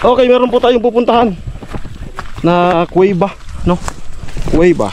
Okay, meron po tayong pupuntahan na kuweba, no? Kuweba.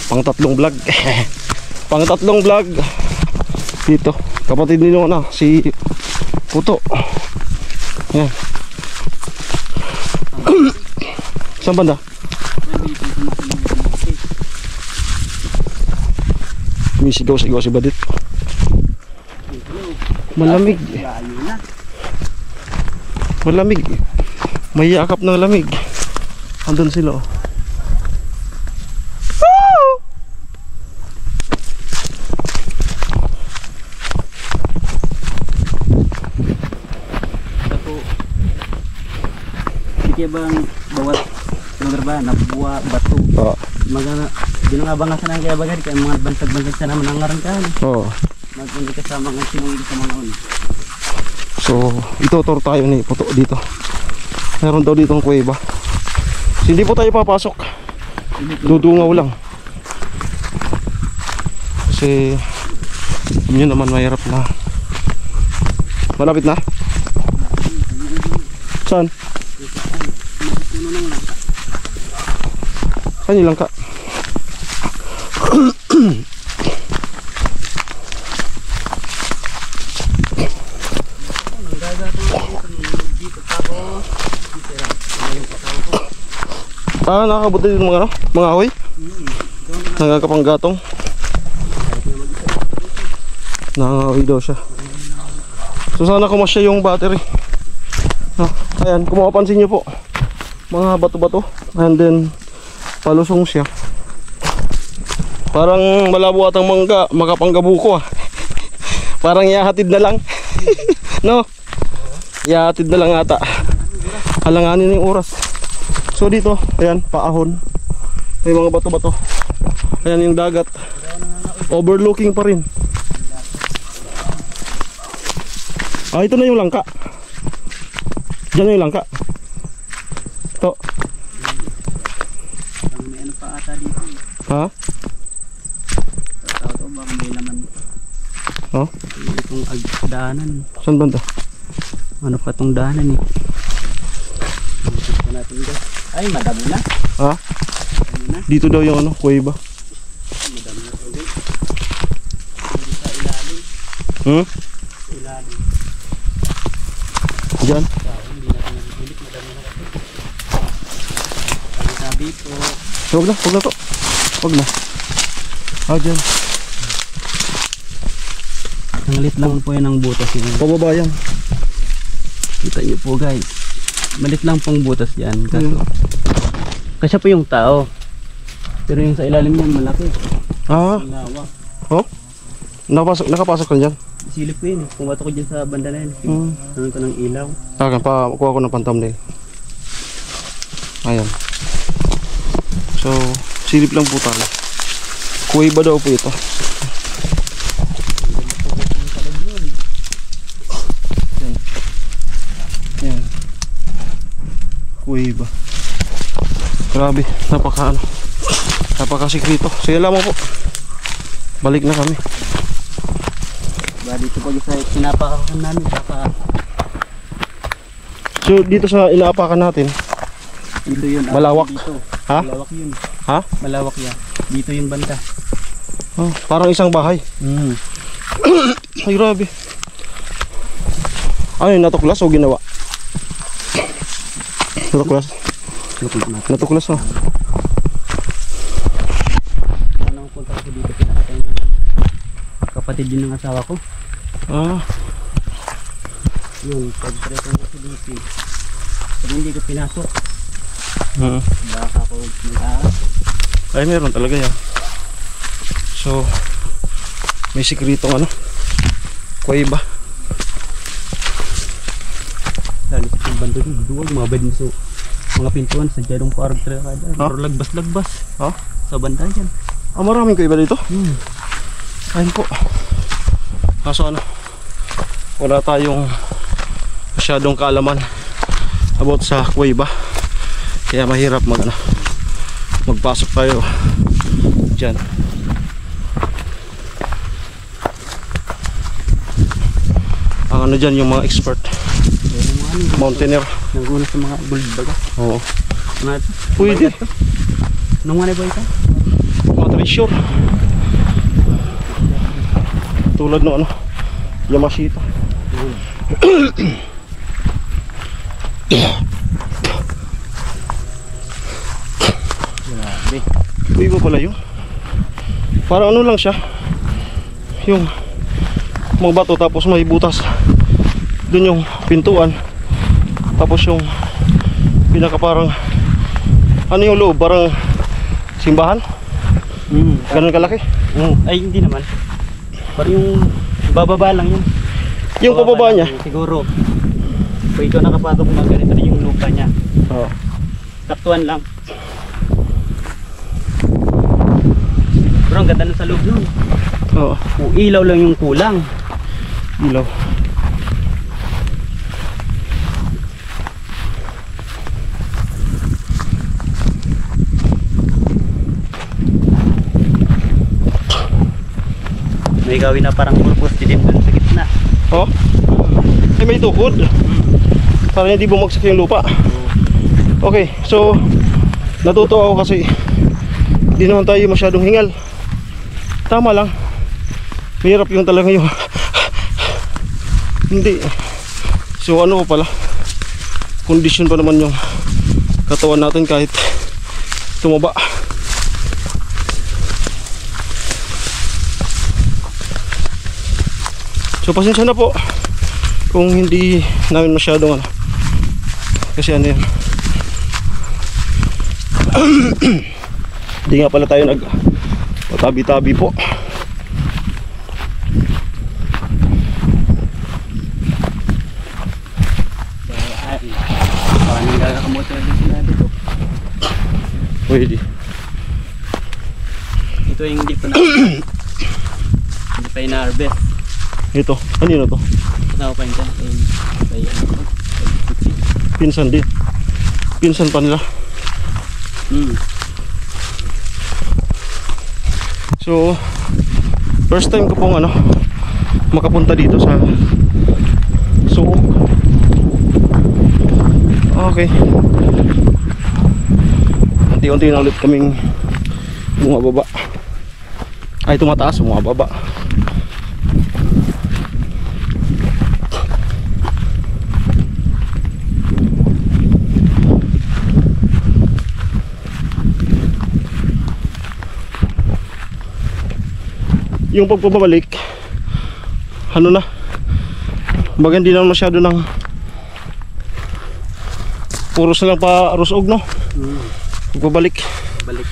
Pang-tatlong vlog. Pang-tatlong vlog. Dito, kapatid nino na si Puto. Yan. Saan banda? May sigaw-sigaw si Badit. Malamig. Malamig. May yakap ng lamig. Andun sila, oh. Kaya bang bawat lugar ba nabuwa bato? Oo. Magana binangabang sa nang kaya bagay kay mga bantag-bantag sa naman nangaran ka. Oo. Magkundi ka sa mga sinuwi sa mga on. So, itutur tayo ni Puto dito. Meron daw dito ang kuweba. Hindi po tayo papasok. Dudungaw lang. Kasi yun naman mahirap na. Malapit na? Saan? Saan yung langka? Ah, nakakabuti dito mga ano? Mga ahoy? Nagkakapanggatong. Nangangahoy daw siya. So sana kumasya yung battery. Ayan, kung makapansin nyo po, mga bato-bato. And then palusong siya. Parang malabo atang makapanggabuko, ah. Parang ihahatid na lang. No? Ihahatid na lang ata. Halanganin yung oras. So dito, ayan, paahon. May mga bato-bato. Ayan yung dagat. Overlooking pa rin. Ah, ito na yung langka. Diyan na yung langka. Ito. May ano pa ata dito. Ha? Tao baka may laman. Oh? Itong daanan. Saan banda? Ano pa tong daanan eh? Natin guys. Ay, madami na. Ha? Dito daw yung ano, kuweba. Madami na ulit. Hindi sa ilalim. Sa ilalim. Diyan? Hindi natin nagbibilik. Madami na kasi. Sabi po. Huwag na to. Huwag na. Ah, dyan. Ang lit lang po yan ang butas yun. Pababa yan. Kita nyo po guys. Malit lang pong butas yan. Kasi po yung tao. Pero yung sa ilalim yan malaki. Ah. Lawak. Oh? Nakapasok ka dyan? Silip ko yun. Kung bato ko dyan sa banda na yun. Tanong ko ng ilaw. Akin, kuha ko ng pan-thumbnail. Ayan. So, silip lang po tayo. Kuweba daw po ito. Yan. Yan. Kuweba. Grabe, napakasikrito. Sige lang mo po. Balik na kami. Ba dito pag isa pinapakakan namin baka. So dito sa inaapakan natin, dito yun. Malawak. Dito. Ha? Malawak yun. Ha? Malawak yan. Dito yung banda. Oh, parang isang bahay. Ay grabe. Ano yun, natuklas o ginawa? Natuklas? Natuklas ha. Anong punta ko dito pinakatay na kapatid din ng asawa ko. Ah. Yun, pag-preso mo si Lucy. Pero hindi ko pinasok. Baka ako mag-aaral. Ay meron talaga yan. So may sikretong ano, kuweba. Lalo sa yung bando dun, duwag mabad mo sa mga pintuan sa dyanong parang trakada. Pero lagbas-lagbas. Ha? Sa banda dyan. Ah, maraming kuweba dito? Ayun po. Kaso ano, wala tayong masyadong kaalaman about sa kuweba. Kaya mahirap magpasok tayo dyan. Ang ano dyan yung mga expert, mountaineer. Naguna sa mga bulbaga. Oo. Mga ito. Pwede. Nung mga ba ito? Mga treasure. Tulad no ano, Yamashita. Grabe. Iba pala yun. Parang ano lang siya. Yung mga bato tapos may butas. Doon yung pintuan. Tapos yung pinaka parang ano yung loob, parang simbahan. Ganun kalaki. Ay hindi naman. Parang yung bababa lang yun. Yung pababa niya. Lang, siguro. Kung ikaw nakapatok na ganito rin yung lupa niya. Oo. Taktuan lang. Pero ang ganda nun sa loob nun. Oo. Ilaw lang yung kulang. Ilaw. May gawin na parang purpose din dun sa gitna. Oh. Eh may tukod. Para hindi bumagsak yung lupa. Okay, so natuto ako kasi hindi naman tayo masyadong hingal. Tama lang. Mahirap yung talaga yung hindi. So ano pala, kondisyon pa naman yung katawan natin kahit tumaba. So pasensya na po kung hindi namin masyadong ano, kasi ano yun. Hindi nga pala tayo nag tabi-tabi po. Paano gagakamot na din sila dito? Pwede. Ito yung hindi pa na hindi pa ina-harvest. Ito, ano yun ito? Tao pa yun dyan. Pinsan din. Pinsan pa nila. So first time ko pong ano makapunta dito sa Suok. Okay. Unti-unti na ulit kaming bumababa. Ay tumataas, bumababa. Yung pagpabalik ano na, baga hindi na masyado ng puros na lang pa rusog no. Pagpabalik Balik.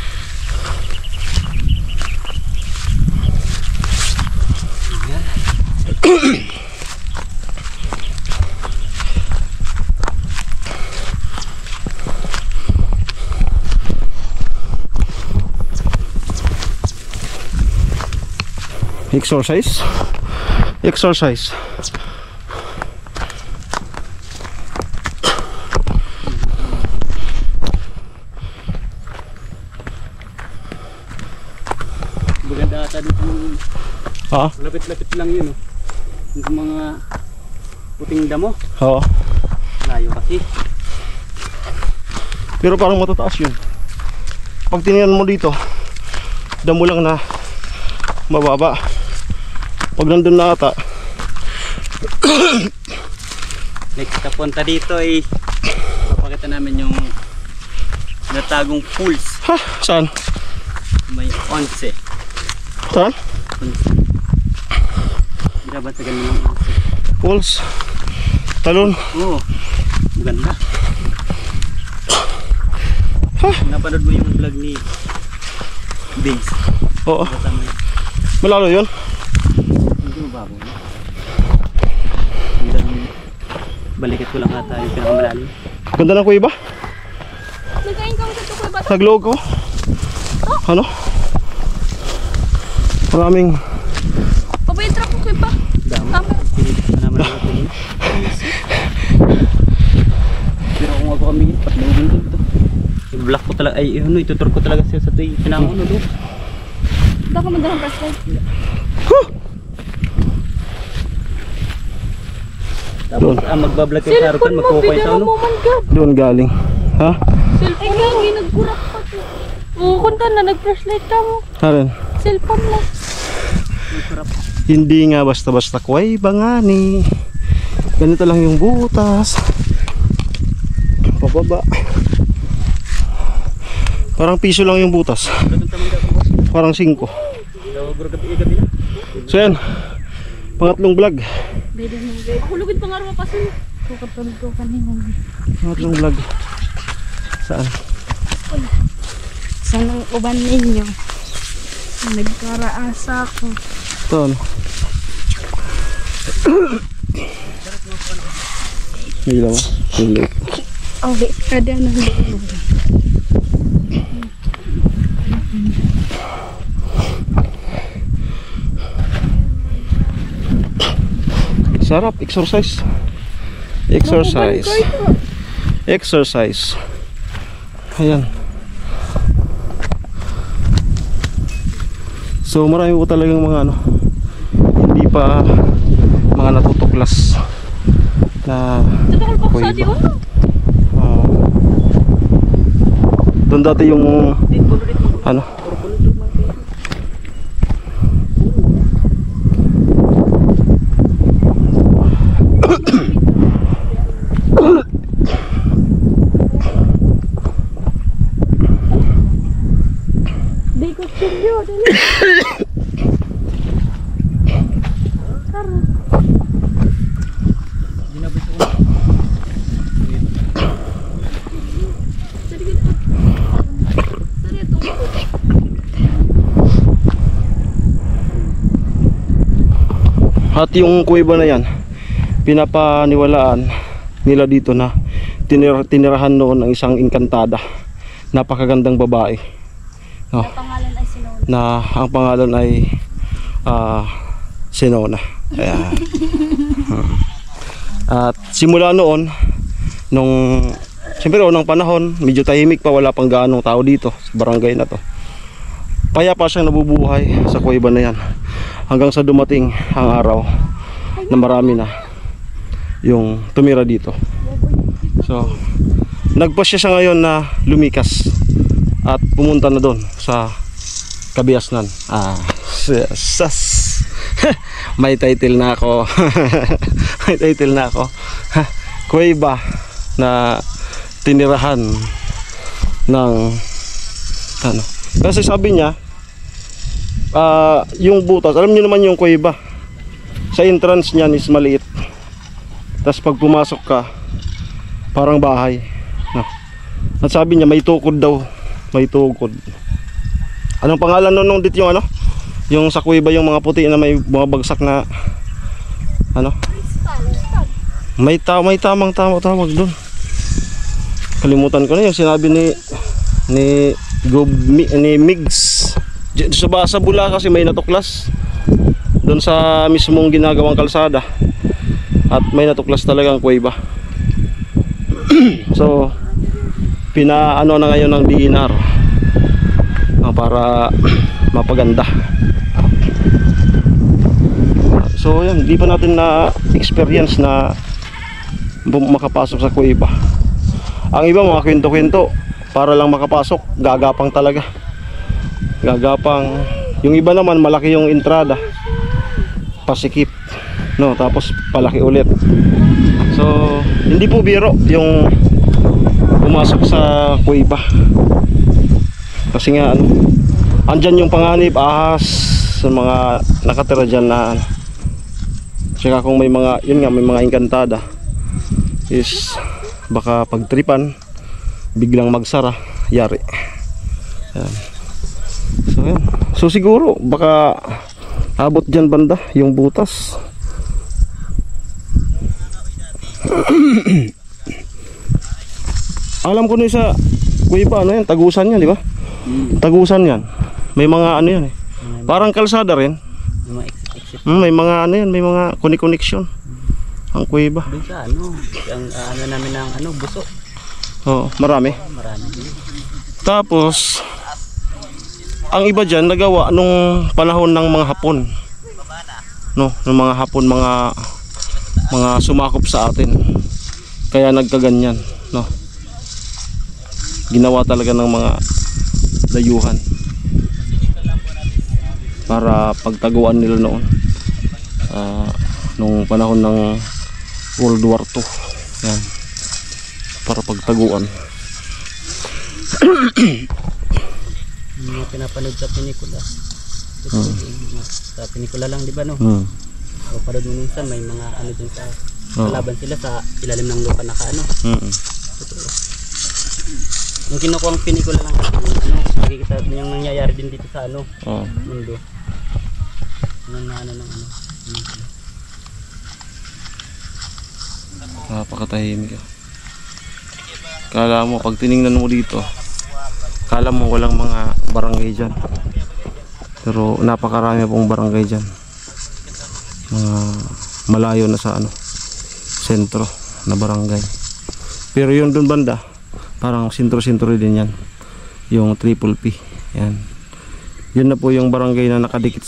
exercise. Maganda ata dito yung Ha? lapit-lapit lang yun. Yung mga puting damo. Oo. Layo kasi. Pero parang matataas yun. Pag tinignan mo dito, damo lang na mababa. Pag nandun na ata, Next na punta dito ay papakita namin yung natagong pools. ha? Saan? May 11. Saan? Grabe sa ganun ng 11. Pools. Talon. Oo. Maganda. Ha? Napanood mo yung vlog ni Biggs. Oo. Kasama yun. Malalo yun. Hindi mo bago. Hanggang balikat ko lang ata yung pinakamalalim. Ganda ng kuiba. Nagkain ka sa tukoy ba? Naglog ko. Ano? Maraming Pabayad truck ko ba? Dami. Tama. Pinipit pa naman natin yun. Pero kung ako kami, patlogin dito. I-block ko talaga, ay ano, itutur ko talaga siya sa ito. Pinanguno doon. Baka madalang press light. Tapos magbablog kay Sarukan, magkukay sa ano. Doon galing. Ha? Cellphone lang, ginagkurak pa to. Oo, kunta na, nag-flashlight ka mo. Harin. Cellphone lang. Hindi nga basta-basta kuweba nga ni. Ganito lang yung butas. Pababa. Parang piso lang yung butas. Parang 5. So yan. Pangatlong vlog. Ako lugod pa nga rin mapasin. Kukatulog ko kanina. Pangatlong vlog. Saan? Saan ang uban ninyo? Nagkaraasa ko. Ito ano? Hilaw. Hilaw. Okay, kada na loob. Sarap, exercise. Exercise. Exercise. Ayan. So marami po talagang mga ano, hindi pa mga natutuklas na Tutukol pa ko sa kuweba. diyo. Doon dati yung ano, Di ko chilyo. at yung kuweba na yan pinapaniwalaan nila dito na tinirahan noon ng isang engkantada, napakagandang babae, no? Pangalan ay Sinona. Na ang pangalan ay Sinona. Ayan. At simula noon, nung siyempre unang panahon, medyo tahimik pa, wala pang gaanong tao dito sa barangay na to. Payapa siyang nabubuhay sa kuweba na yan hanggang sa dumating ang araw na marami na yung tumira dito. So nagpasya siya ngayon na lumikas at pumunta na doon sa Kabiasnan. Sas. May title na ako. May title na ako. Kuweba na tinirahan ng ano. Kasi sabi niya, yung butas, alam niyo naman yung kuweba, sa entrance niyan is maliit. Tapos pag pumasok ka, parang bahay, no? At sabi niya may tukod daw, may tukod. Anong pangalan nung dit yung ano? Yung sa kuweba, yung mga puti na may mga bagsak na ano? May tamang tawag doon. Kalimutan ko na yung sinabi ni Migs. Sa Bula kasi may natuklas doon sa mismong ginagawang kalsada. At may natuklas talagang kuweba. So pinaano na ngayon ng DNR para mapaganda. So yan, di pa natin na experience na makapasok sa kuweba. Ang iba mga kwento-kwento, para lang makapasok, gagapang talaga. Gagapang. Yung iba naman malaki yung entrada, pasikip, no, tapos palaki ulit. So hindi po biro yung pumasok sa kuweba. Kasi nga ano, andyan yung panganib, ahas, sa mga nakatira dyan na ano. Tsaka kung may mga, yun nga, may mga engkantada, is baka pagtripan, biglang magsara, yari. Ayan. So yan. So siguro baka abot dyan banda yung butas. Alam ko na sa kuweba, ano yan, tagusan yan, di ba? Tagusan yan. May mga ano yan eh, parang kalsada rin. May mga ano yan, may mga connection ang kuweba. Doon sa ano, ang ano namin ng ano, buso. Oo, marami. Marami. Tapos ang iba dyan nagawa nung panahon ng mga Hapon, no, ng mga Hapon, mga mga sumakop sa atin. Kaya nagkaganyan, no? Ginawa talaga ng mga dayuhan para pagtaguan nila noon nung panahon ng World War II. Yan, para pagtaguan. Yung mga pinapanood sa pelikula. Sa pelikula lang, di ba, no? O parod mo minsan may mga ano dyan sa kalaban sila sa ilalim ng lupa na kaano. Totoo. Yung kinukuha ang pelikula lang nakikita yung nangyayari din dito sa ano mundo. Ano. Napakatahimik. Kala mo pag tiningnan mo dito, kala mo walang mga barangay dyan, pero napakarami pong barangay dyan. Malayo na sa sentro na barangay. Pero yung dun banda, parang sentro-sentro din yan, yung Triple P. Yan, yun na po yung barangay na nakadikit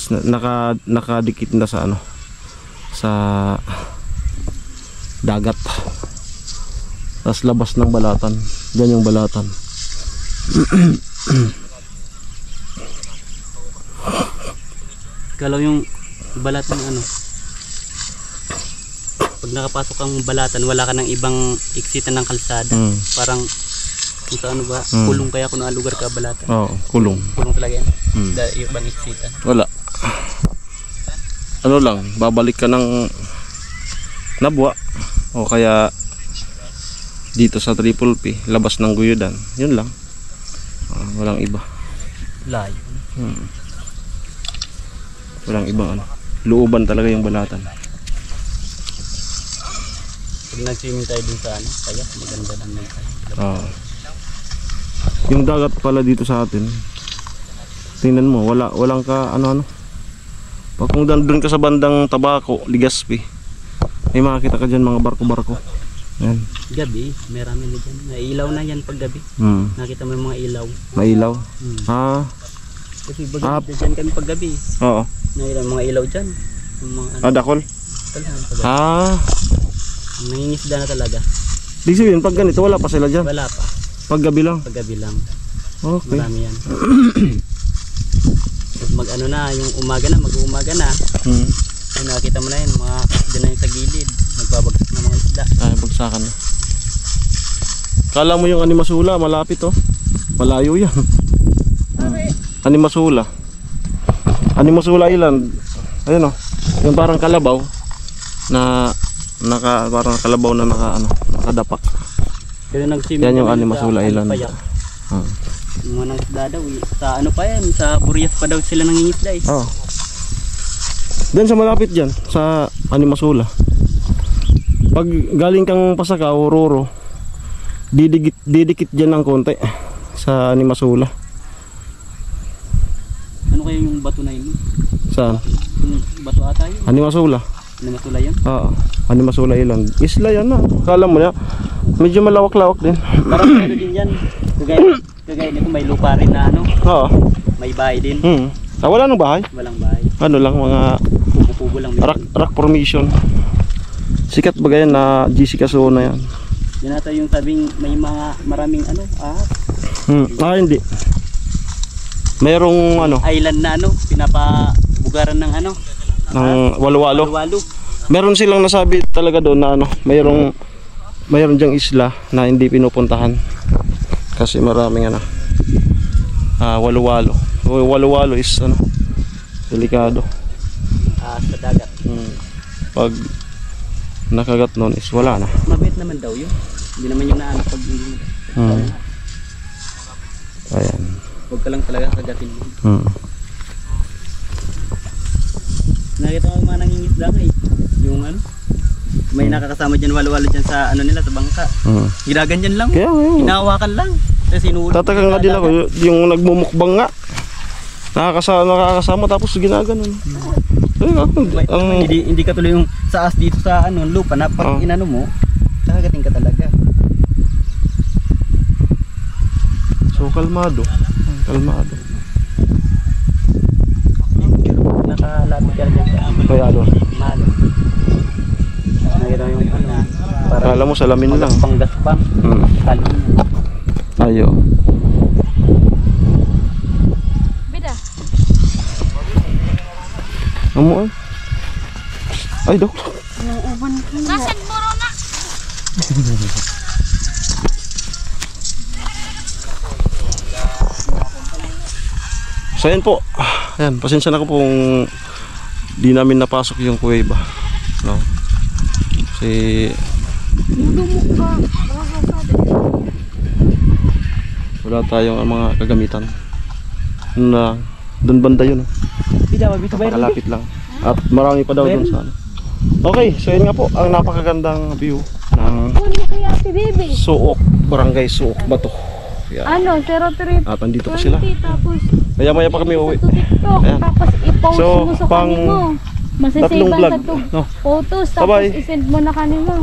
na sa sa dagat. Tapos labas ng Balatan, dyan yung Balatan. Kalaw yung Balatan pag nakapasok kang Balatan, wala ka ng ibang iksitan ng kalsada. Parang kung sa ba, kulong kaya kung anong lugar ka Balatan. Oo, kulong. Kulong talaga yan. Dahil ibang iksitan. Wala. Ano lang, babalik ka ng Nabwa o kaya dito sa Triple P, labas ng Guyudan. Yun lang. Walang iba. Layo. Walang ibang looban talaga yung Balatan. Pag nag-swimming tayo dun sa kaya maganda lang ng tayo. Yung dagat pala dito sa atin, tingnan mo, walang ka pag kung doon ka sa bandang Tabaco, Legazpi, may makakita ka dyan mga barko-barko. Yan. Gabi, marami na dyan. Nailaw na yan pag gabi. Nakita mo yung mga ilaw. Mailaw? Kasi baga dyan kami pag gabi. Oo. Nailaw mga ilaw dyan. Yung mga dakol? Nangingisda na talaga. Di sabihin, pag ganito, wala pa sila dyan? Wala pa. Pag gabi lang? Pag gabi lang. Okay. Marami yan. Mag-ano na, yung umaga na, mag-uumaga na. Yung nakita mo na yun, mga dyan na yung sa gilid. Nagbabagsak na mga isda. Bagsakan na. Kala mo yung Animasula, malapit malayo yan. Animasula Island. Ayun yung parang kalabaw na parang kalabaw na nakadapak. Yan yung Animasula Island. Yung mga nangisda daw sa pa yan, sa Burias pa daw sila nangingisda eh. Diyan sa malapit dyan sa Animasula. Pag galing kang Pasakaw, Roro, didikit dyan ng konti sa Animasula. Ano kaya yung bato na yun? Saan? Yung bato ata yun? Animasula. Animasula yun? Oo, Animasula Island. Isla yan kala mo na medyo malawak-lawak din. Parang ano din yan. Kagaya nito may lupa rin na Oo. May bahay din. Wala nang bahay? Walang bahay. Ano lang, mga kubo lang. rock formation. Sikat ba yan na GC Casona yan? Yan ata yung sabing may mga maraming Hindi. Merong island na pinapabugaran ng ng Walwalo. Meron silang nasabi talaga doon na mayroon diyang isla na hindi pinupuntahan kasi maraming walwalo. Walwalo is delikado. Sa dagat. Pag nakagat noon is wala na. Mabait naman daw yun. Hindi naman yung pag ayan. Huwag ka lang talaga kagatin mo. Nakita ko mga nangingisda yung may nakakasama dyan walwalo dyan sa nila sa bangka. Ginaganyan lang. Hinahawakan lang. Tataka nga din ako yung nagmumukbang nga. Nakakasama tapos ginaganon. Hindi ka tuloy yung saas dito sa lupa na pag inano mo, kakagating ka talaga. So kalmado. Nakalapit ka dyan sa kaya malo. Mayroon yung ano, para Kala mo salamin lang. gaspang. Hmm. Tali niya. Ayo. Bida. Amo ay. Ay daw. Nasaan mo ron na? So ayan po. Ayan, pasensya na ko kung di namin napasok yung kuweba. No. Kasi wala tayong mga kagamitan. Na doon banda yun. Bida, mabito ba yun? Kalapit lang. At marami pa daw doon sa ano. Okay, so yun nga po ang napakagandang view ng Kunin kaya si Baby. Suok, Barangay Suok Bato. Yan. Ano, 0320 At andito pa sila. tapos Maya maya pa kami uwi. sa TikTok. Ayan. Tapos i-post So, mo sa pang kanimo. Tatlong Masasave vlog. sa No. photos. Tapos Bye-bye. isend mo na kanimo.